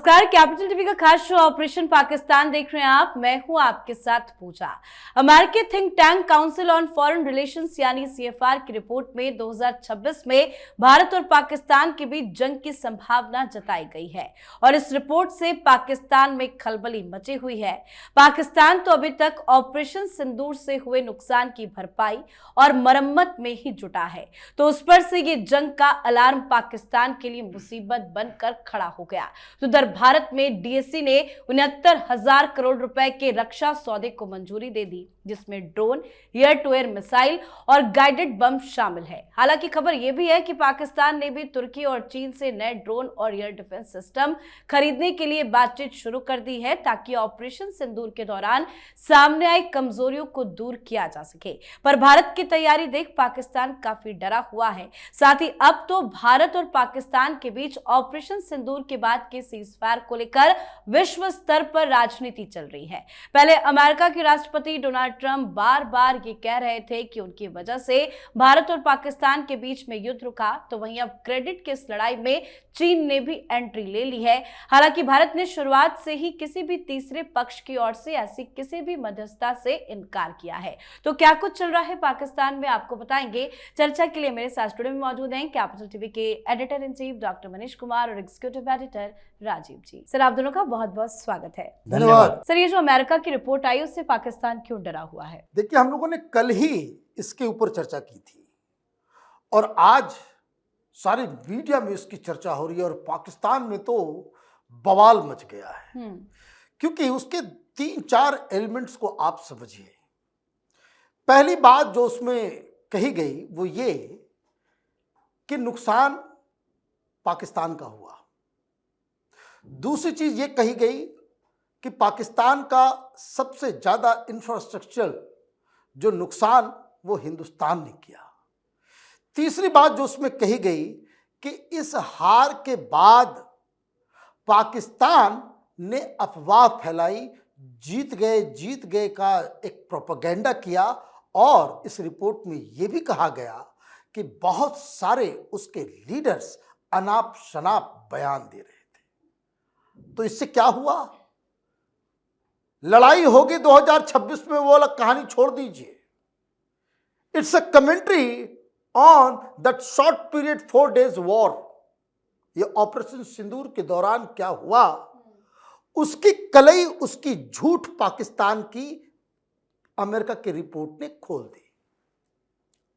नमस्कार, capital TV का खास शो ऑपरेशन पाकिस्तान देख रहे हैं आप। मैं हूं आपके साथ पूजा। अमेरिकी think tank council on foreign relations यानी सीएफआर की रिपोर्ट में 2026 में भारत और पाकिस्तान के बीच जंग की संभावना जताई गई है और इस रिपोर्ट से पाकिस्तान में खलबली मची हुई है। पाकिस्तान तो अभी तक ऑपरेशन सिंदूर से हुए नुकसान की भरपाई और मरम्मत में ही जुटा है, तो उस पर से ये जंग का अलार्म पाकिस्तान के लिए मुसीबत बनकर खड़ा हो गया। तो उधर भारत में डीएसी ने 69,000 करोड़ रुपए के रक्षा सौदे को मंजूरी दे दी, जिसमें drone, air to air missile और गाइडेड बम शामिल है। हालांकि खबर यह भी है कि पाकिस्तान ने भी तुर्की और चीन से नए ड्रोन और एयर डिफेंस सिस्टम खरीदने के लिए बातचीत शुरू कर दी है, ताकि ऑपरेशन सिंदूर के दौरान सामने आई कमजोरियों को दूर किया जा सके। पर भारत की तैयारी देख पाकिस्तान काफी डरा हुआ है। साथ ही अब तो भारत और पाकिस्तान के बीच ऑपरेशन सिंदूर के बाद के सीजफायर को लेकर विश्व स्तर पर राजनीति चल रही है। पहले अमेरिका के राष्ट्रपति डोनाल्ड ट्रंप बार बार ये कह रहे थे कि उनकी वजह से भारत और पाकिस्तान के बीच में युद्ध रुका, तो वहीं अब क्रेडिट की इस लड़ाई में चीन ने भी एंट्री ले ली है। हालांकि भारत ने शुरुआत से ही किसी भी तीसरे पक्ष की ओर से ऐसी किसी भी मध्यस्थता से इनकार किया है। तो क्या कुछ चल रहा है पाकिस्तान में, आपको बताएंगे। चर्चा के लिए मेरे साथ स्टूडियो में मौजूद हैं कैपिटल टीवी के editor in chief doctor Manish Kumar और एग्जीक्यूटिव एडिटर राजीव जी। सर, आप दोनों का बहुत बहुत स्वागत है। धन्यवाद। सर, ये जो अमेरिका की रिपोर्ट आई उससे पाकिस्तान क्यों डरा हुआ है? देखिए, हम लोगों ने कल ही इसके ऊपर चर्चा की थी और आज सारे मीडिया में इसकी चर्चा हो रही है और पाकिस्तान में तो बवाल मच गया है। क्योंकि उसके 3-4 एलिमेंट्स को आप समझिए। पहली बात जो उसमें कही गई वो ये कि नुकसान पाकिस्तान का हुआ। दूसरी चीज ये कही गई कि पाकिस्तान का सबसे ज्यादा इंफ्रास्ट्रक्चर जो नुकसान वो हिंदुस्तान ने किया। तीसरी बात जो उसमें कही गई कि इस हार के बाद पाकिस्तान ने अफवाह फैलाई, जीत गए का एक प्रोपेगेंडा किया और इस रिपोर्ट में यह भी कहा गया कि बहुत सारे उसके लीडर्स अनाप शनाप बयान दे रहे थे। तो इससे क्या हुआ? लड़ाई होगी 2026 में, वो अलग कहानी छोड़ दीजिए। It's a commentary on that short period 4 days war. ये ऑपरेशन सिंदूर के दौरान क्या हुआ उसकी कलई, उसकी झूठ पाकिस्तान की अमेरिका की रिपोर्ट ने खोल दी।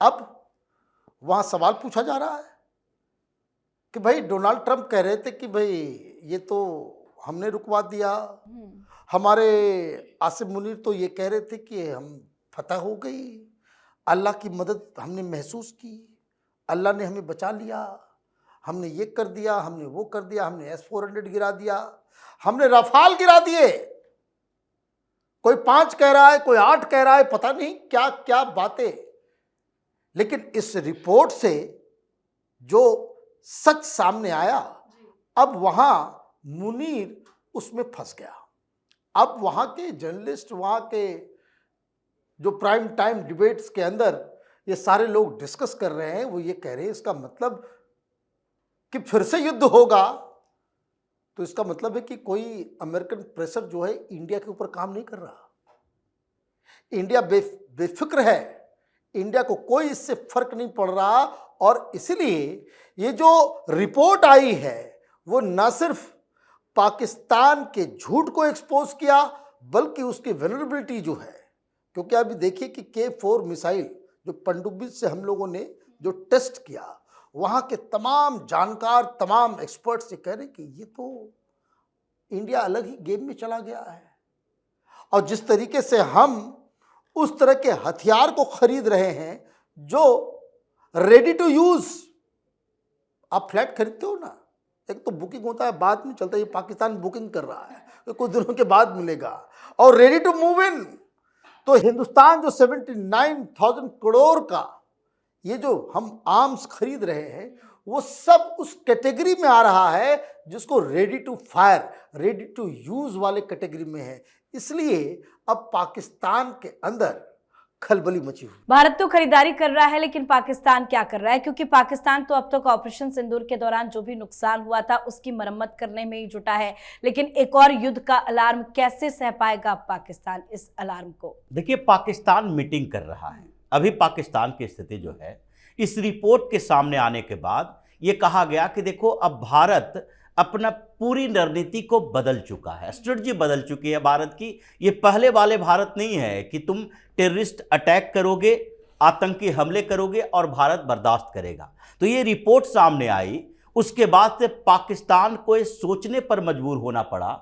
अब वहां सवाल पूछा जा रहा है कि भाई डोनाल्ड ट्रंप कह रहे थे कि भाई ये तो हमने रुकवा दिया, हमारे आसिफ मुनीर तो ये कह रहे थे कि हम फतह हो गई, अल्लाह की मदद हमने महसूस की, अल्लाह ने हमें बचा लिया, हमने ये कर दिया, हमने वो कर दिया, हमने S-400 गिरा दिया, हमने रफाल गिरा दिए। कोई 5 कह रहा है, कोई 8 कह रहा है, पता नहीं क्या क्या बातें। लेकिन इस रिपोर्ट से जो सच सामने आया, अब वहां मुनीर उसमें फंस गया। अब वहां के जर्नलिस्ट, वहां के जो प्राइम टाइम डिबेट्स के अंदर ये सारे लोग डिस्कस कर रहे हैं, वो ये कह रहे हैं इसका मतलब कि फिर से युद्ध होगा। तो इसका मतलब है कि कोई अमेरिकन प्रेशर जो है इंडिया के ऊपर काम नहीं कर रहा। इंडिया बेफिक्र है, इंडिया को कोई इससे फर्क नहीं पड़ रहा। और इसलिए ये जो रिपोर्ट आई है वो न सिर्फ पाकिस्तान के झूठ को एक्सपोज किया, बल्कि उसकी वेनरेबिलिटी जो है, क्योंकि अभी देखिए कि K4 मिसाइल जो पनडुब्बी से हम लोगों ने जो टेस्ट किया, वहाँ के तमाम जानकार, तमाम एक्सपर्ट्स ये कह रहे कि ये तो इंडिया अलग ही गेम में चला गया है। और जिस तरीके से हम उस तरह के हथियार को खरीद रहे हैं जो रेडी टू यूज। आप फ्लैट खरीदते हो ना, एक तो बुकिंग होता है, बाद में चलता है। ये पाकिस्तान बुकिंग कर रहा है, तो कुछ दिनों के बाद मिलेगा। और रेडी टू मूव इन, तो हिंदुस्तान जो 79,000 करोड़ का ये जो हम आर्म्स खरीद रहे हैं, वो सब उस कैटेगरी में आ रहा है जिसको ready to fire, ready to use वाले कैटेगरी में है। इसलिए अब पाकिस्तान के अंदर खलबली मची हुई। भारत तो खरीदारी कर रहा है, लेकिन पाकिस्तान क्या कर रहा है? क्योंकि पाकिस्तान तो अब तक ऑपरेशन सिंदूर के दौरान जो भी नुकसान हुआ था उसकी मरम्मत करने में ही जुटा है, लेकिन एक और युद्ध का अलार्म कैसे सह पाएगा पाकिस्तान इस अलार्म को? देखिए, पाकिस्तान मीटिंग कर रहा है। अभी पाकिस्तान की स्थिति जो है, इस रिपोर्ट के सामने आने के बाद ये कहा गया कि देखो, अब भारत अपना पूरी रणनीति को बदल चुका है, स्ट्रेटजी बदल चुकी है भारत की। ये पहले वाले भारत नहीं है कि तुम टेररिस्ट अटैक करोगे, आतंकी हमले करोगे और भारत बर्दाश्त करेगा। तो ये रिपोर्ट सामने आई, उसके बाद से पाकिस्तान को ये सोचने पर मजबूर होना पड़ा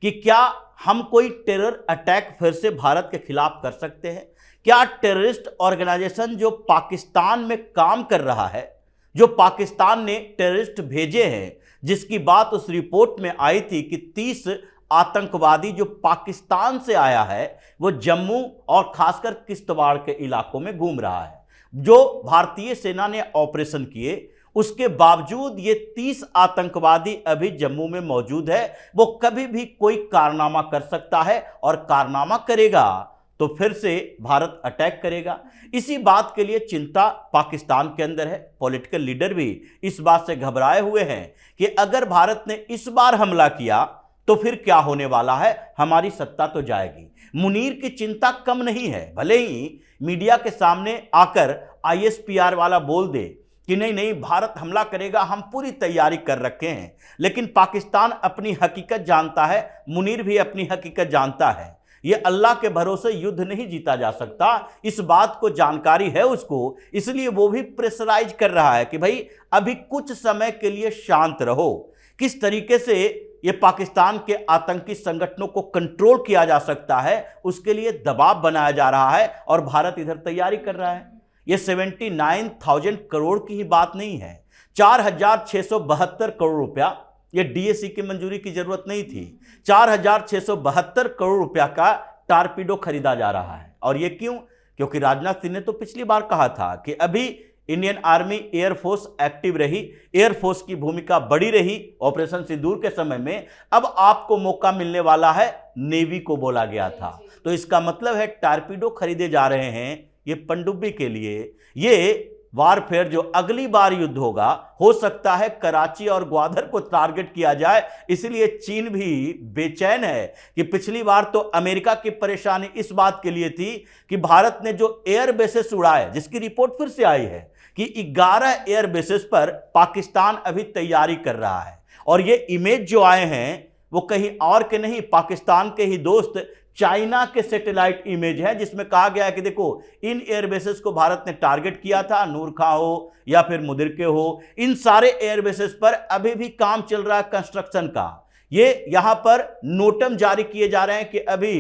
कि क्या हम कोई टेरर अटैक फिर से भारत के खिलाफ कर सकते हैं? क्या टेररिस्ट ऑर्गेनाइजेशन जो पाकिस्तान में काम कर रहा है, जो पाकिस्तान ने टेररिस्ट भेजे हैं, जिसकी बात उस रिपोर्ट में आई थी कि 30 आतंकवादी जो पाकिस्तान से आया है वो जम्मू और खासकर किश्तवाड़ के इलाकों में घूम रहा है। जो भारतीय सेना ने ऑपरेशन किए, उसके बावजूद ये 30 आतंकवादी अभी जम्मू में मौजूद है। वो कभी भी कोई कारनामा कर सकता है और कारनामा करेगा तो फिर से भारत अटैक करेगा। इसी बात के लिए चिंता पाकिस्तान के अंदर है। पॉलिटिकल लीडर भी इस बात से घबराए हुए हैं कि अगर भारत ने इस बार हमला किया तो फिर क्या होने वाला है, हमारी सत्ता तो जाएगी। मुनीर की चिंता कम नहीं है, भले ही मीडिया के सामने आकर ISPR वाला बोल दे कि नहीं नहीं भारत हमला करेगा, हम पूरी तैयारी कर रखे हैं, लेकिन पाकिस्तान अपनी हकीकत जानता है, मुनीर भी अपनी हकीकत जानता है। ये अल्लाह के भरोसे युद्ध नहीं जीता जा सकता, इस बात को जानकारी है उसको, इसलिए वो भी प्रेशराइज कर रहा है कि भाई अभी कुछ समय के लिए शांत रहो। किस तरीके से ये पाकिस्तान के आतंकी संगठनों को कंट्रोल किया जा सकता है, उसके लिए दबाव बनाया जा रहा है और भारत इधर तैयारी कर रहा है। ये 79,000 करोड़ की ही बात नहीं है, 4,672 करोड़ रुपया, ये DAC की मंजूरी की जरूरत नहीं थी। 4,672 करोड़ रुपया का टारपीडो खरीदा जा रहा है। और ये क्यों? क्योंकि राजनाथ सिंह ने तो पिछली बार कहा था कि अभी इंडियन आर्मी एयरफोर्स एक्टिव रही, एयरफोर्स की भूमिका बड़ी रही ऑपरेशन सिंदूर के समय में, अब आपको मौका मिलने वाला है, नेवी को बोला गया था। तो इसका मतलब है टारपीडो खरीदे जा रहे हैं ये पनडुब्बी के लिए। ये वारफेयर जो अगली बार युद्ध होगा, हो सकता है कराची और ग्वादर को टारगेट किया जाए। इसलिए चीन भी बेचैन है कि पिछली बार तो अमेरिका की परेशानी इस बात के लिए थी कि भारत ने जो एयर बेसेस उड़ाए, जिसकी रिपोर्ट फिर से आई है कि 11 एयर बेसेस पर पाकिस्तान अभी तैयारी कर रहा है। और ये इमेज जो आए हैं वो कहीं और के नहीं, पाकिस्तान के ही दोस्त चाइना के सैटेलाइट इमेज है, जिसमें कहा गया है कि देखो इन एयरबेसेस को भारत ने टारगेट किया था, नूर खां हो या फिर मुदिरके हो, इन सारे एयरबेसेस पर अभी भी काम चल रहा है कंस्ट्रक्शन का। ये यहां पर नोटम जारी किए जा रहे हैं कि अभी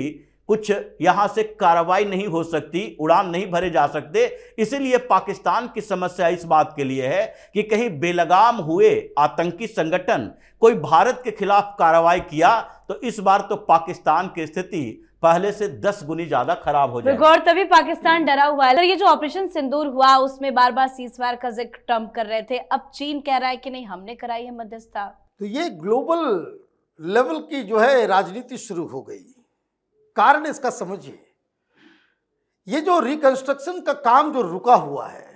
कुछ यहां से कार्रवाई नहीं हो सकती, उड़ान नहीं भरे जा सकते। इसलिए पाकिस्तान की समस्या इस बात के लिए है कि कहीं बेलगाम हुए आतंकी संगठन कोई भारत के खिलाफ कार्रवाई किया तो इस बार तो पाकिस्तान की स्थिति पहले से 10 गुनी ज्यादा खराब हो जाएगी। और तभी पाकिस्तान डरा हुआ है। ये जो ऑपरेशन सिंदूर हुआ उसमें बार बार सीजफायर का जिक्र ट्रंप कर रहे थे, अब चीन कह रहा है कि नहीं हमने कराई है मध्यस्थता। तो ये ग्लोबल लेवल की जो है राजनीति शुरू हो गई। कारण इसका समझिए, ये जो रिकंस्ट्रक्शन का काम जो रुका हुआ है,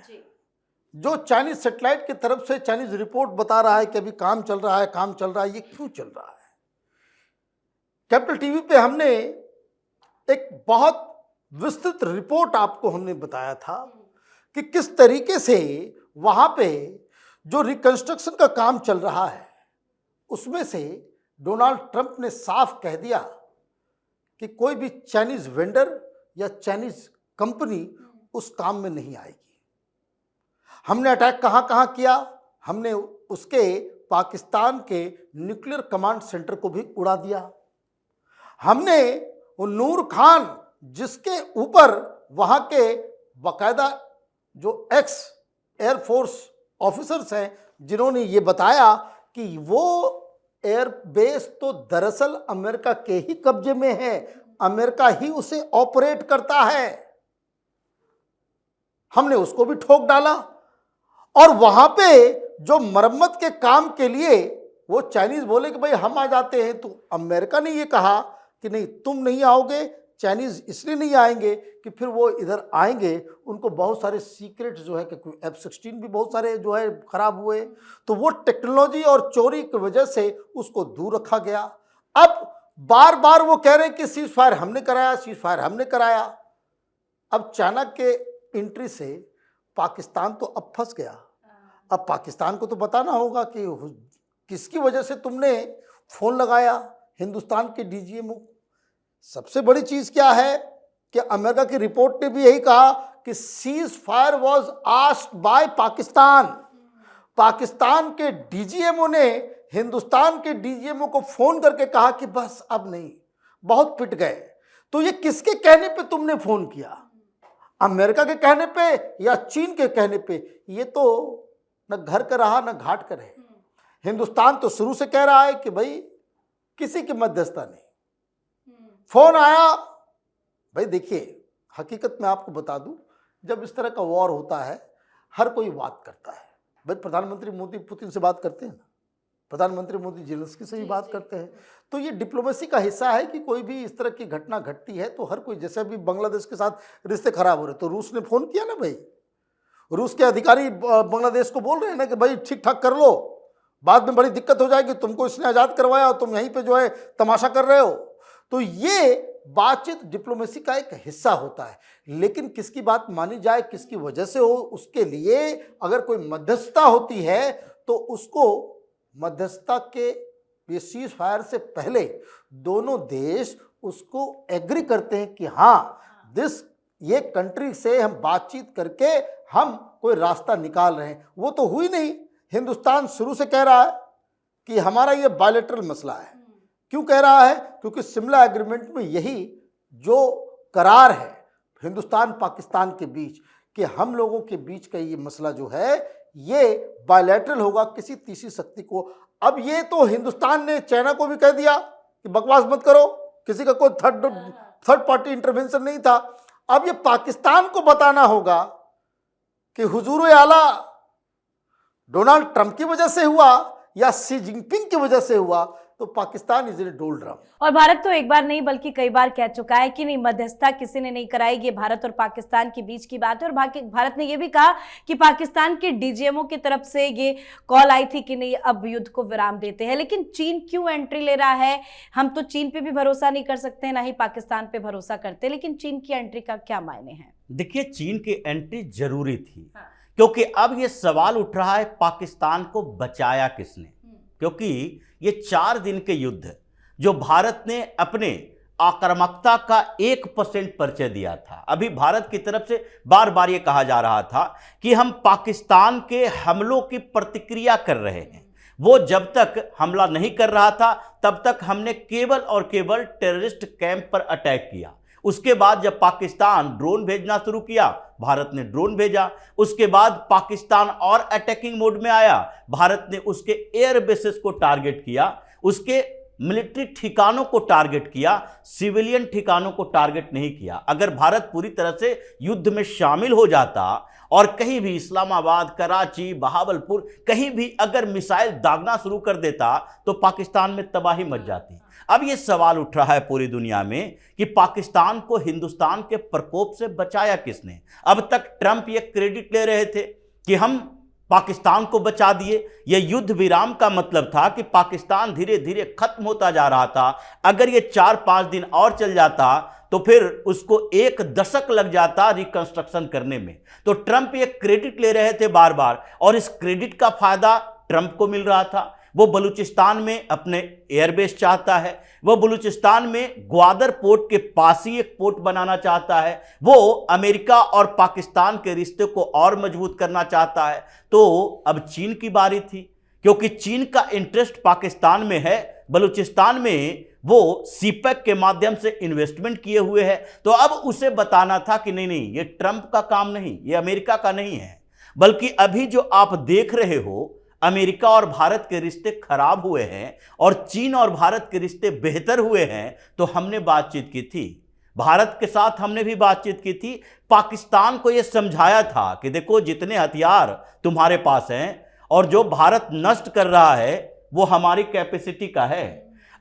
जो चाइनीज सैटेलाइट की तरफ से चाइनीज रिपोर्ट बता रहा है कि अभी काम चल रहा है, काम चल रहा है, ये क्यों चल रहा है? कैपिटल टीवी पे हमने एक बहुत विस्तृत रिपोर्ट आपको हमने बताया था कि किस तरीके से वहां पे जो रिकंस्ट्रक्शन का काम चल रहा है, उसमें से डोनाल्ड ट्रंप ने साफ कह दिया कि कोई भी चाइनीज वेंडर या चाइनीज कंपनी उस काम में नहीं आएगी। हमने अटैक कहां कहां किया? हमने उसके पाकिस्तान के न्यूक्लियर कमांड सेंटर को भी उड़ा दिया। हमने वो नूर खान, जिसके ऊपर वहां के बाकायदा जो एक्स एयरफोर्स ऑफिसर्स हैं, जिन्होंने ये बताया कि वो एयरबेस तो दरअसल अमेरिका के ही कब्जे में है, अमेरिका ही उसे ऑपरेट करता है, हमने उसको भी ठोक डाला। और वहां पे जो मरम्मत के काम के लिए वो चाइनीज बोले कि भाई हम आ जाते हैं, तो अमेरिका ने ये कहा कि नहीं तुम नहीं आओगे, चाइनीज इसलिए नहीं आएंगे कि फिर वो इधर आएंगे, उनको बहुत सारे सीक्रेट जो है कि F-16 भी बहुत सारे जो है खराब हुए, तो वो टेक्नोलॉजी और चोरी की वजह से उसको दूर रखा गया। अब बार बार वो कह रहे हैं कि सीज फायर हमने कराया, सीज फायर हमने कराया। अब चाइना के एंट्री से पाकिस्तान तो अब फंस गया। अब पाकिस्तान को तो बताना होगा कि किसकी वजह से तुमने फोन लगाया हिंदुस्तान के डीजीएमओ। सबसे बड़ी चीज क्या है कि अमेरिका की रिपोर्ट ने भी यही कहा कि cease fire was asked by Pakistan. Pakistan के डीजीएमओ ने हिंदुस्तान के डीजीएमओ को फोन करके कहा कि बस अब नहीं, बहुत पिट गए। तो ये किसके कहने पे तुमने फोन किया? अमेरिका के कहने पे या चीन के कहने पे? ये तो न घर का रहा न घाट का रहे। हिंदुस्तान तो शुरू से कह रहा है कि भाई किसी की मध्यस्थता नहीं। फोन आया, भाई देखिए हकीकत में आपको बता दूं, जब इस तरह का वॉर होता है हर कोई बात करता है। भाई प्रधानमंत्री मोदी पुतिन से बात करते हैं ना, प्रधानमंत्री मोदी जेलेंस्की से भी बात करते हैं। तो ये डिप्लोमेसी का हिस्सा है कि कोई भी इस तरह की घटना घटती है तो हर कोई, जैसे अभी बांग्लादेश के साथ रिश्ते खराब हो रहे तो रूस ने फोन किया ना भाई, रूस के अधिकारी बांग्लादेश को बोल रहे हैं ना कि भाई ठीक ठाक कर लो, बाद में बड़ी दिक्कत हो जाएगी, तुमको इसने आज़ाद करवाया और तुम यहीं पे जो है तमाशा कर रहे हो। तो ये बातचीत डिप्लोमेसी का एक हिस्सा होता है, लेकिन किसकी बात मानी जाए, किसकी वजह से हो, उसके लिए अगर कोई मध्यस्थता होती है तो उसको मध्यस्थता के ये सीज फायर से पहले दोनों देश उसको एग्री करते हैं कि हाँ ये कंट्री से हम बातचीत करके हम कोई रास्ता निकाल रहे हैं। वो तो हुई नहीं। हिंदुस्तान शुरू से कह रहा है कि हमारा ये बायलैटरल मसला है। क्यों कह रहा है? क्योंकि शिमला एग्रीमेंट में यही जो करार है हिंदुस्तान पाकिस्तान के बीच कि हम लोगों के बीच का ये मसला जो है ये बायलैटरल होगा, किसी तीसरी शक्ति को। अब ये तो हिंदुस्तान ने चाइना को भी कह दिया कि बकवास मत करो, किसी का कोई थर्ड पार्टी इंटरवेंशन नहीं था। अब ये पाकिस्तान को बताना होगा कि हुजूर आला डोनाल्ड ट्रंप की वजह से हुआ या शी जिनपिंग की वजह से हुआ, तो पाकिस्तान इज इन डोल्ड्रम। और भारत तो एक बार नहीं बल्कि कई बार कह चुका है कि नहीं, मध्यस्थता किसी ने नहीं कराई, ये भारत और पाकिस्तान के बीच की बात है। और भारत ने ये भी कहा कि पाकिस्तान के डीजीएमओ की तरफ से ये कॉल आई थी कि नहीं अब युद्ध को विराम देते हैं। लेकिन चीन क्यों एंट्री ले रहा है? हम तो चीन पे भी भरोसा नहीं कर सकते, ना ही पाकिस्तान पे भरोसा करते, लेकिन चीन की एंट्री का क्या मायने हैं? देखिए, चीन की एंट्री जरूरी थी क्योंकि अब ये सवाल उठ रहा है पाकिस्तान को बचाया किसने। क्योंकि ये 4 दिन के युद्ध जो भारत ने अपने आक्रामकता का 1% परिचय दिया था, अभी भारत की तरफ से बार बार ये कहा जा रहा था कि हम पाकिस्तान के हमलों की प्रतिक्रिया कर रहे हैं। वो जब तक हमला नहीं कर रहा था तब तक हमने केवल और केवल टेररिस्ट कैंप पर अटैक किया। उसके बाद जब पाकिस्तान ड्रोन भेजना शुरू किया, भारत ने ड्रोन भेजा। उसके बाद पाकिस्तान और अटैकिंग मोड में आया, भारत ने उसके एयर बेसेस को टारगेट किया, उसके मिलिट्री ठिकानों को टारगेट किया, सिविलियन ठिकानों को टारगेट नहीं किया। अगर भारत पूरी तरह से युद्ध में शामिल हो जाता और कहीं भी इस्लामाबाद, कराची, बहावलपुर कहीं भी अगर मिसाइल दागना शुरू कर देता तो पाकिस्तान में तबाही मच जाती। अब ये सवाल उठ रहा है पूरी दुनिया में कि पाकिस्तान को हिंदुस्तान के प्रकोप से बचाया किसने। अब तक ट्रंप ये क्रेडिट ले रहे थे कि हम पाकिस्तान को बचा दिए। यह युद्ध विराम का मतलब था कि पाकिस्तान धीरे धीरे खत्म होता जा रहा था। अगर ये 4-5 दिन और चल जाता तो फिर उसको 1 दशक लग जाता रिकंस्ट्रक्शन करने में। तो ट्रंप ये क्रेडिट ले रहे थे बार बार, और इस क्रेडिट का फायदा ट्रंप को मिल रहा था। वो बलूचिस्तान में अपने एयरबेस चाहता है, वो बलूचिस्तान में ग्वादर पोर्ट के पास ही एक पोर्ट बनाना चाहता है, वो अमेरिका और पाकिस्तान के रिश्ते को और मजबूत करना चाहता है। तो अब चीन की बारी थी, क्योंकि चीन का इंटरेस्ट पाकिस्तान में है, बलूचिस्तान में वो सीपेक के माध्यम से इन्वेस्टमेंट किए हुए है। तो अब उसे बताना था कि नहीं नहीं, ये ट्रंप का काम नहीं, ये अमेरिका का नहीं है, बल्कि अभी जो आप देख रहे हो अमेरिका और भारत के रिश्ते खराब हुए हैं और चीन और भारत के रिश्ते बेहतर हुए हैं। तो हमने बातचीत की थी, भारत के साथ हमने भी बातचीत की थी, पाकिस्तान को यह समझाया था कि देखो जितने हथियार तुम्हारे पास हैं और जो भारत नष्ट कर रहा है वो हमारी कैपेसिटी का है।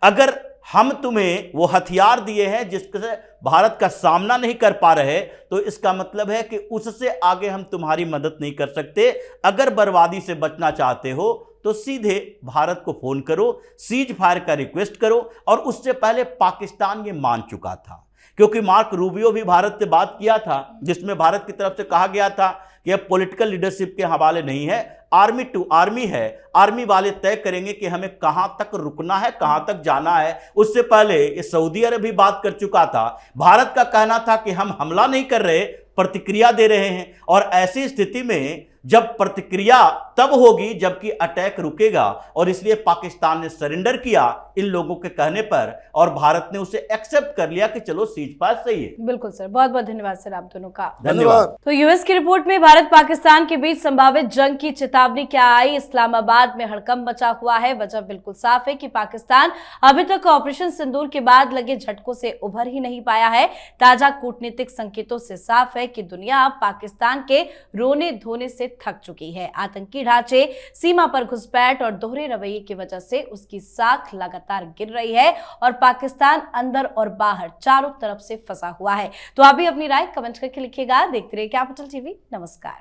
अगर हम तुम्हें वो हथियार दिए हैं जिससे भारत का सामना नहीं कर पा रहे, तो इसका मतलब है कि उससे आगे हम तुम्हारी मदद नहीं कर सकते। अगर बर्बादी से बचना चाहते हो तो सीधे भारत को फोन करो, सीज फायर का रिक्वेस्ट करो। और उससे पहले पाकिस्तान ये मान चुका था, क्योंकि मार्क रूबियो भी भारत से बात किया था, जिसमें भारत की तरफ से कहा गया था कि अब पॉलिटिकल लीडरशिप के हवाले नहीं है, आर्मी टू आर्मी है, आर्मी वाले तय करेंगे कि हमें कहां तक रुकना है, कहां तक जाना है। उससे पहले ये सऊदी अरब भी बात कर चुका था। भारत का कहना था कि हम हमला नहीं कर रहे, प्रतिक्रिया दे रहे हैं। और ऐसी स्थिति में जब प्रतिक्रिया तब होगी जबकि अटैक रुकेगा, और इसलिए पाकिस्तान ने सरेंडर किया इन लोगों के कहने पर, और भारत ने उसे एक्सेप्ट कर लिया कि चलो सीज फायर सही है। बिल्कुल सर, बहुत बहुत धन्यवाद सर आप दोनों का। धन्यवाद। तो यूएस की रिपोर्ट में भारत पाकिस्तान के बीच संभावित जंग की चेतावनी क्या आई? इस्लामाबाद में हड़कंप मचा हुआ है। वजह बिल्कुल साफ है कि पाकिस्तान अभी तक ऑपरेशन सिंदूर के बाद लगे झटकों से उभर ही नहीं पाया है। ताजा कूटनीतिक संकेतों से साफ है कि दुनिया अब पाकिस्तान के रोने धोने से थक चुकी है। आतंकी ढांचे, सीमा पर घुसपैठ और दोहरे रवैये की वजह से उसकी साख लगातार गिर रही है और पाकिस्तान अंदर और बाहर चारों तरफ से फंसा हुआ है। तो आप भी अपनी राय कमेंट करके लिखिएगा। देखते रहिए कैपिटल टीवी। नमस्कार।